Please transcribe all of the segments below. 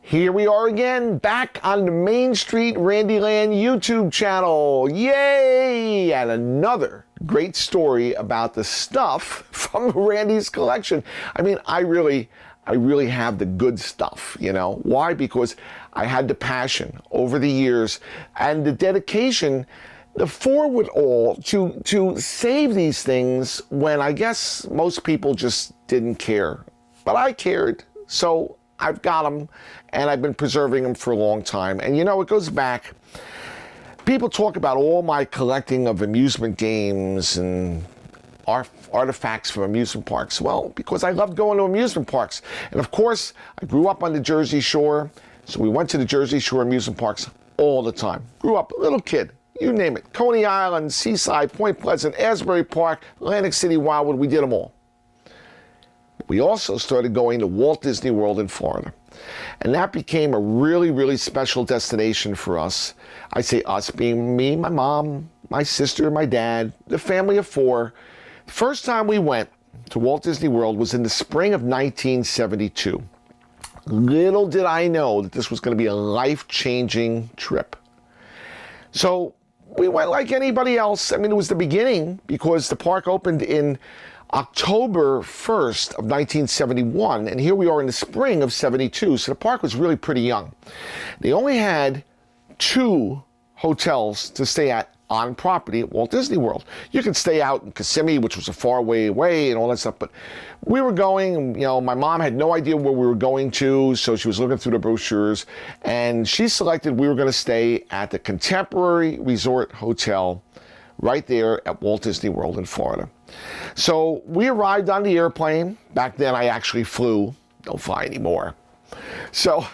Here we are again, back on the Main Street Randyland YouTube channel. Yay! And another great story about the stuff from Randy's collection. I mean, I really have the good stuff, you know. Why? Because I had the passion over the years and the dedication, the forward-all to save these things when I guess most people just didn't care. But I cared, so I've got them, and I've been preserving them for a long time. And you know, it goes back. People talk about all my collecting of amusement games and artifacts from amusement parks. Well, because I love going to amusement parks. And of course, I grew up on the Jersey Shore, so we went to the Jersey Shore amusement parks all the time. Grew up a little kid, you name it. Coney Island, Seaside, Point Pleasant, Asbury Park, Atlantic City, Wildwood, we did them all. We also started going to Walt Disney World in Florida. And that became a really special destination for us. I say us being me, my mom, my sister, my dad, the family of four. The first time we went to Walt Disney World was in the spring of 1972. Little did I know that this was going to be a life-changing trip. So we went like anybody else. I mean, it was the beginning because the park opened in October 1st of 1971, and here we are in the spring of 72, so the park was really pretty young. They only had 2 hotels to stay at on property at Walt Disney World. You could stay out in Kissimmee, which was a far way away and all that stuff, but we were going, you know, my mom had no idea where we were going to, so she was looking through the brochures, and she selected we were going to stay at the Contemporary Resort Hotel right there at Walt Disney World in Florida. So we arrived on the airplane. Back then I actually flew, don't fly anymore. So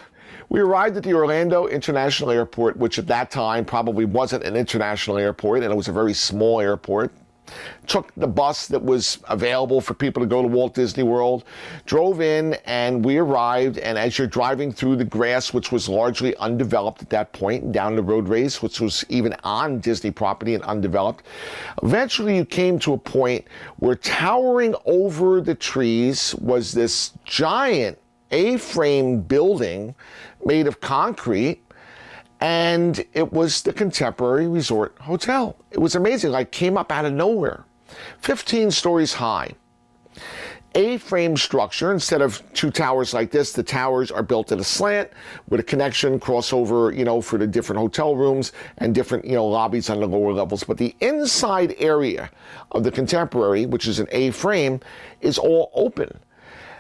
we arrived at the Orlando International Airport, which at that time probably wasn't an international airport, and it was a very small airport. Took the bus that was available for people to go to Walt Disney World, drove in, and we arrived, and as you're driving through the grass, which was largely undeveloped at that point, down the roadways, which was even on Disney property and undeveloped, eventually you came to a point where towering over the trees was this giant A-frame building made of concrete, and it was the Contemporary Resort Hotel. It was amazing, like came up out of nowhere. 15 stories high. A-frame structure, instead of 2 towers like this, the towers are built at a slant with a connection crossover, you know, for the different hotel rooms and different, you know, lobbies on the lower levels. But the inside area of the Contemporary, which is an A-frame, is all open.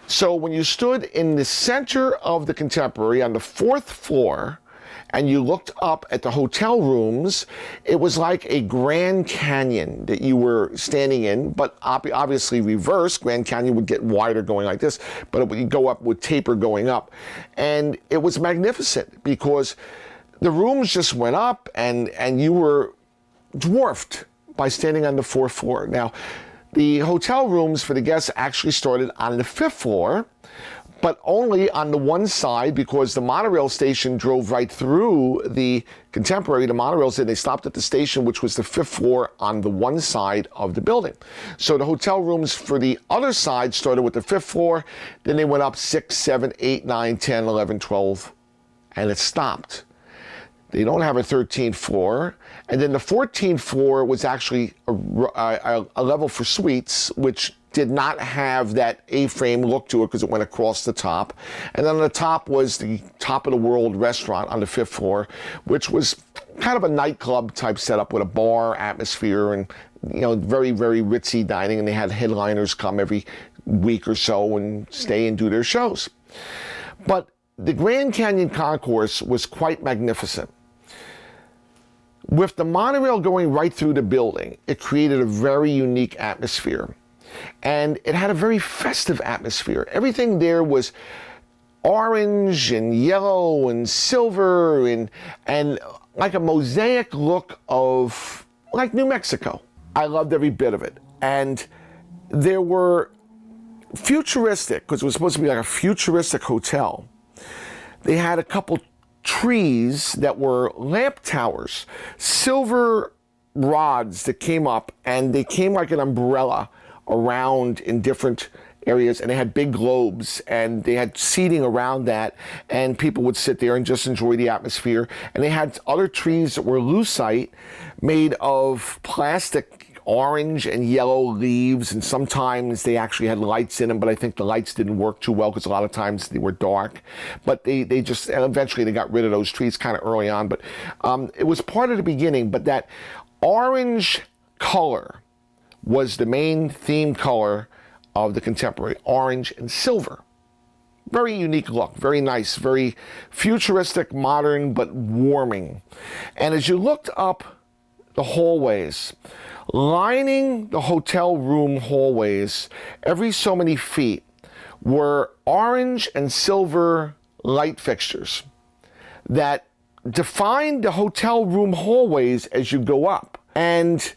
So when you stood in the center of the Contemporary on the 4th floor, and you looked up at the hotel rooms, it was like a Grand Canyon that you were standing in, but obviously reverse. Grand Canyon would get wider going like this, but it would go up with taper going up. And it was magnificent because the rooms just went up and you were dwarfed by standing on the 4th floor. Now, the hotel rooms for the guests actually started on the 5th floor, but only on the one side because the monorail station drove right through the Contemporary. The monorails did. They stopped at the station, which was the 5th floor on the one side of the building. So the hotel rooms for the other side started with the 5th floor. Then they went up 6, 7, 8, 9, 10, 11, 12, and it stopped. They don't have a 13th floor. And then the 14th floor was actually a level for suites, which did not have that A-frame look to it because it went across the top. And then on the top was the Top of the World restaurant on the 5th floor, which was kind of a nightclub type setup with a bar atmosphere and, you know, very ritzy dining. And they had headliners come every week or so and stay and do their shows. But the Grand Canyon Concourse was quite magnificent. With the monorail going right through the building, it created a very unique atmosphere. And it had a very festive atmosphere. Everything there was orange and yellow and silver and like a mosaic look of like New Mexico. I loved every bit of it. And there were futuristic, because it was supposed to be like a futuristic hotel. They had a couple trees that were lamp towers, silver rods that came up, and they came like an umbrella around in different areas, and they had big globes, and they had seating around that, and people would sit there and just enjoy the atmosphere. And they had other trees that were lucite, made of plastic, orange and yellow leaves, and sometimes they actually had lights in them, but I think the lights didn't work too well because a lot of times they were dark. But they just, and eventually they got rid of those trees kind of early on. But it was part of the beginning. But that orange color was the main theme color of the Contemporary, orange and silver. Very unique look, very nice, very futuristic, modern, but warming. And as you looked up the hallways, lining the hotel room hallways every so many feet were orange and silver light fixtures that defined the hotel room hallways as you go up. And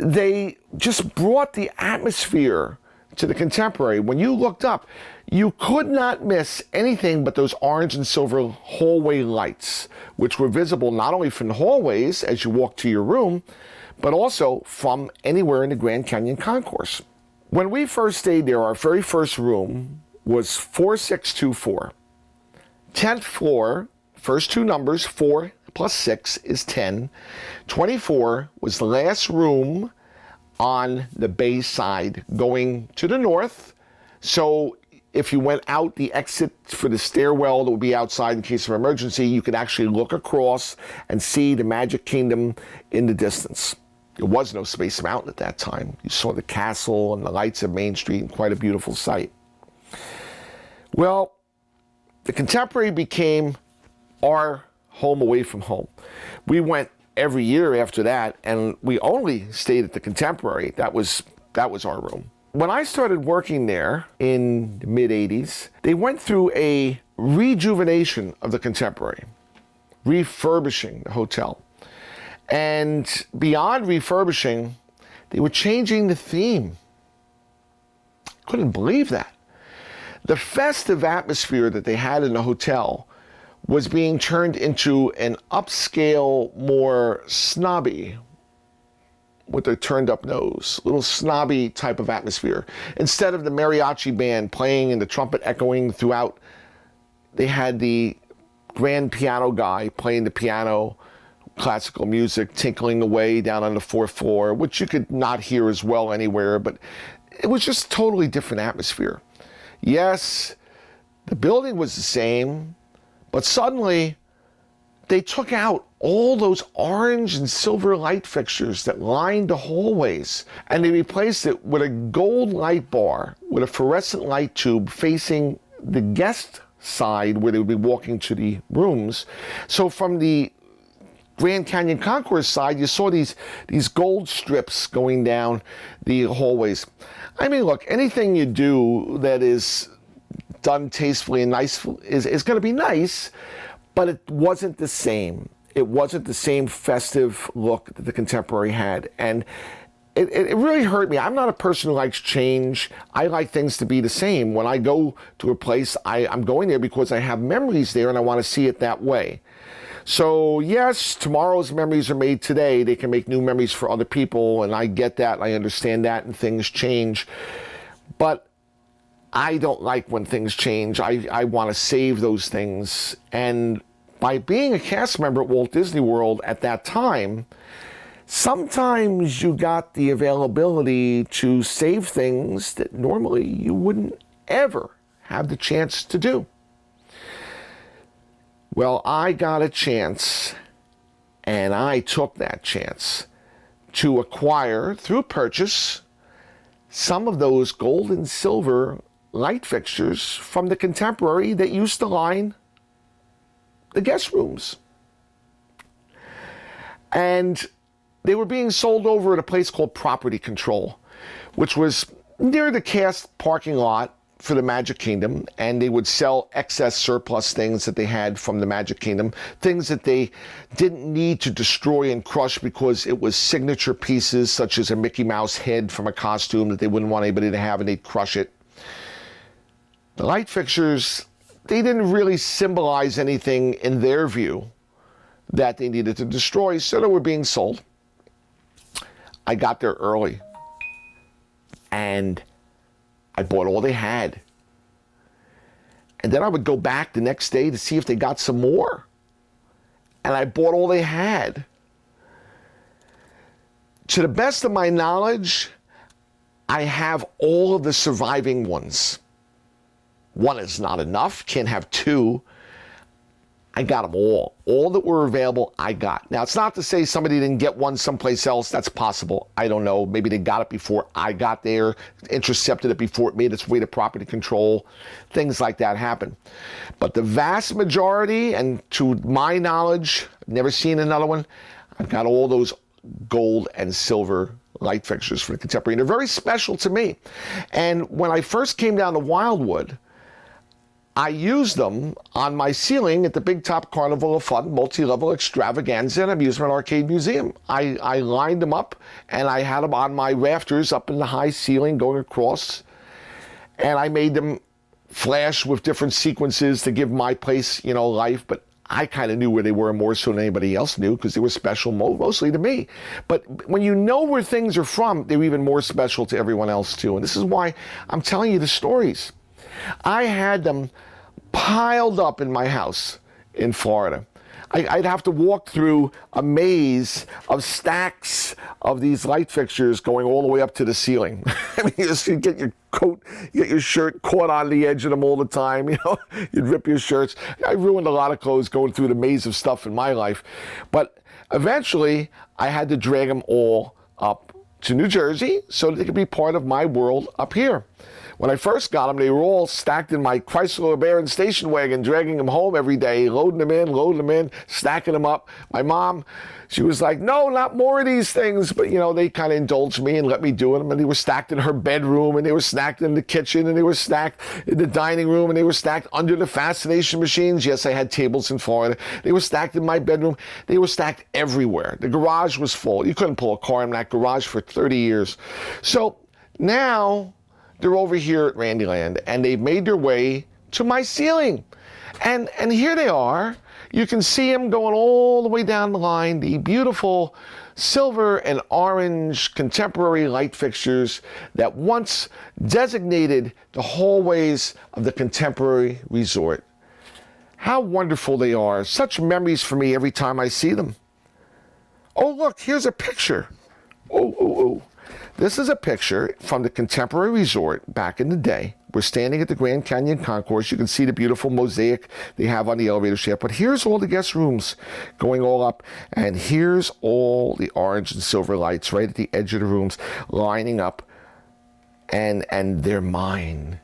they just brought the atmosphere to the Contemporary. When you looked up, you could not miss anything but those orange and silver hallway lights, which were visible not only from the hallways as you walked to your room, but also from anywhere in the Grand Canyon Concourse. When we first stayed there, our very first room was 4624. 10th floor, first two numbers, 4 plus 6 is 10. 24 was the last room on the bay side going to the north. So if you went out the exit for the stairwell that would be outside in case of emergency, you could actually look across and see the Magic Kingdom in the distance. There was no Space Mountain at that time. You saw the castle and the lights of Main Street, and quite a beautiful sight. Well, the Contemporary became our home away from home. We went every year after that, and we only stayed at the Contemporary. That was our room. When I started working there in the mid-'80s, they went through a rejuvenation of the Contemporary, refurbishing the hotel. And beyond refurbishing, they were changing the theme. Couldn't believe that. The festive atmosphere that they had in the hotel was being turned into an upscale, more snobby, with a turned up nose, little snobby type of atmosphere. Instead of the mariachi band playing and the trumpet echoing throughout, they had the grand piano guy playing the piano, classical music tinkling away down on the 4th floor, which you could not hear as well anywhere, but it was just a totally different atmosphere. Yes, the building was the same, but suddenly they took out all those orange and silver light fixtures that lined the hallways, and they replaced it with a gold light bar with a fluorescent light tube facing the guest side where they would be walking to the rooms. So from the Grand Canyon Concourse side, you saw these gold strips going down the hallways. I mean, look, anything you do that is done tastefully and nice is going to be nice, but it wasn't the same. It wasn't the same festive look that the Contemporary had. And it really hurt me. I'm not a person who likes change. I like things to be the same. When I go to a place, I'm going there because I have memories there and I want to see it that way. So yes, tomorrow's memories are made today. They can make new memories for other people, and I get that, I understand that, and things change. But I don't like when things change. I want to save those things. And by being a cast member at Walt Disney World at that time, sometimes you got the availability to save things that normally you wouldn't ever have the chance to do. Well, I got a chance, and I took that chance to acquire, through purchase, some of those gold and silver light fixtures from the Contemporary that used to line the guest rooms. And they were being sold over at a place called Property Control, which was near the cast parking lot for the Magic Kingdom, and they would sell excess surplus things that they had from the Magic Kingdom, things that they didn't need to destroy and crush because it was signature pieces such as a Mickey Mouse head from a costume that they wouldn't want anybody to have, and they'd crush it. The light fixtures, they didn't really symbolize anything in their view that they needed to destroy, so they were being sold. I got there early, and I bought all they had. And then I would go back the next day to see if they got some more. And I bought all they had. To the best of my knowledge, I have all of the surviving ones. One is not enough, can't have two. I got them all. All that were available, I got. Now, it's not to say somebody didn't get one someplace else. That's possible. I don't know. Maybe they got it before I got there, intercepted it before it made its way to property control. Things like that happen. But the vast majority, and to my knowledge, I've never seen another one, I've got all those gold and silver light fixtures for the Contemporary. And they're very special to me. And when I first came down to Wildwood, I used them on my ceiling at the Big Top Carnival of Fun multi-level extravaganza and amusement arcade museum. I lined them up and I had them on my rafters up in the high ceiling going across, and I made them flash with different sequences to give my place, life. But I kind of knew where they were more so than anybody else knew, because they were special mostly to me. But when you know where things are from, they're even more special to everyone else too. And this is why I'm telling you the stories. I had them piled up in my house in Florida. I'd have to walk through a maze of stacks of these light fixtures going all the way up to the ceiling. I mean, you get your coat, you get your shirt caught on the edge of them all the time, you'd rip your shirts. I ruined a lot of clothes going through the maze of stuff in my life. But eventually, I had to drag them all up to New Jersey so that they could be part of my world up here. When I first got them, they were all stacked in my Chrysler LeBaron station wagon, dragging them home every day, loading them in, stacking them up. My mom, she was like, no, not more of these things. But, they kind of indulged me and let me do them. And they were stacked in her bedroom, and they were stacked in the kitchen, and they were stacked in the dining room, and they were stacked under the fascination machines. Yes, I had tables in Florida. They were stacked in my bedroom. They were stacked everywhere. The garage was full. You couldn't pull a car in that garage for 30 years. So now they're over here at Randyland, and they've made their way to my ceiling. And here they are. You can see them going all the way down the line, the beautiful silver and orange contemporary light fixtures that once designated the hallways of the Contemporary Resort. How wonderful they are. Such memories for me every time I see them. Oh, look, here's a picture. Oh. This is a picture from the Contemporary Resort back in the day. We're standing at the Grand Canyon Concourse. You can see the beautiful mosaic they have on the elevator shaft. But here's all the guest rooms going all up. And here's all the orange and silver lights right at the edge of the rooms lining up. And they're mine.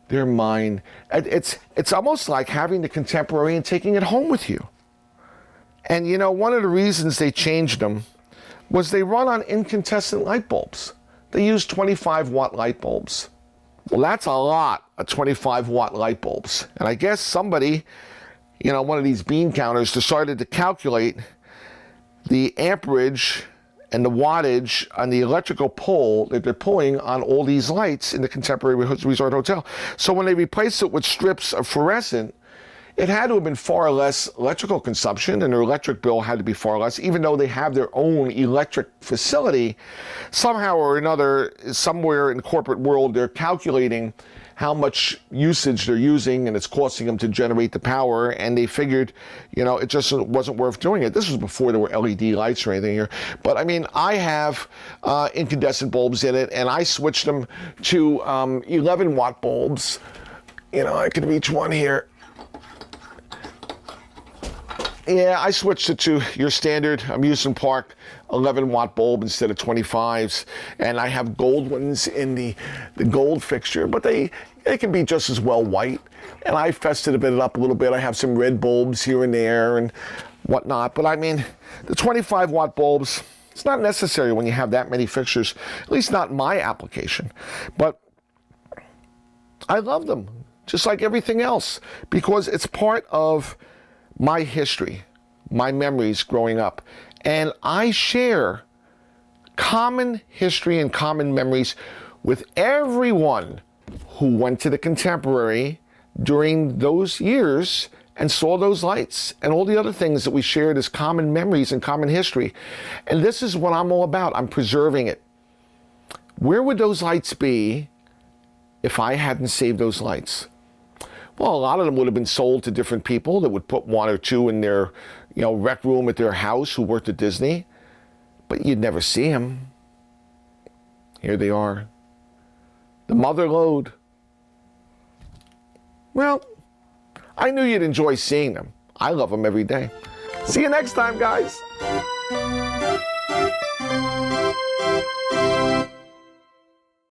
They're mine. It's almost like having the Contemporary and taking it home with you. And one of the reasons they changed them was they run on incandescent light bulbs. They use 25-watt light bulbs. Well, that's a lot of 25-watt light bulbs. And I guess somebody, one of these bean counters, decided to calculate the amperage and the wattage on the electrical pole that they're pulling on all these lights in the Contemporary Resort Hotel. So when they replaced it with strips of fluorescent, it had to have been far less electrical consumption, and their electric bill had to be far less, even though they have their own electric facility. Somehow or another, somewhere in the corporate world, they're calculating how much usage they're using, and it's costing them to generate the power, and they figured, it just wasn't worth doing it. This was before there were LED lights or anything here. But I have incandescent bulbs in it, and I switched them to 11-watt bulbs. I could reach one here. Yeah, I switched it to your standard amusement park 11-watt bulb instead of 25s, and I have gold ones in the gold fixture, but they can be just as well white. And I fested it up a little bit. I have some red bulbs here and there and whatnot, but the 25-watt bulbs, it's not necessary when you have that many fixtures, at least not in my application. But I love them, just like everything else, because it's part of my history, my memories growing up. And I share common history and common memories with everyone who went to the Contemporary during those years and saw those lights and all the other things that we shared as common memories and common history. And this is what I'm all about. I'm preserving it. Where would those lights be if I hadn't saved those lights? Well, a lot of them would have been sold to different people that would put one or two in their, rec room at their house who worked at Disney. But you'd never see them. Here they are. The mother lode. Well, I knew you'd enjoy seeing them. I love them every day. See you next time, guys.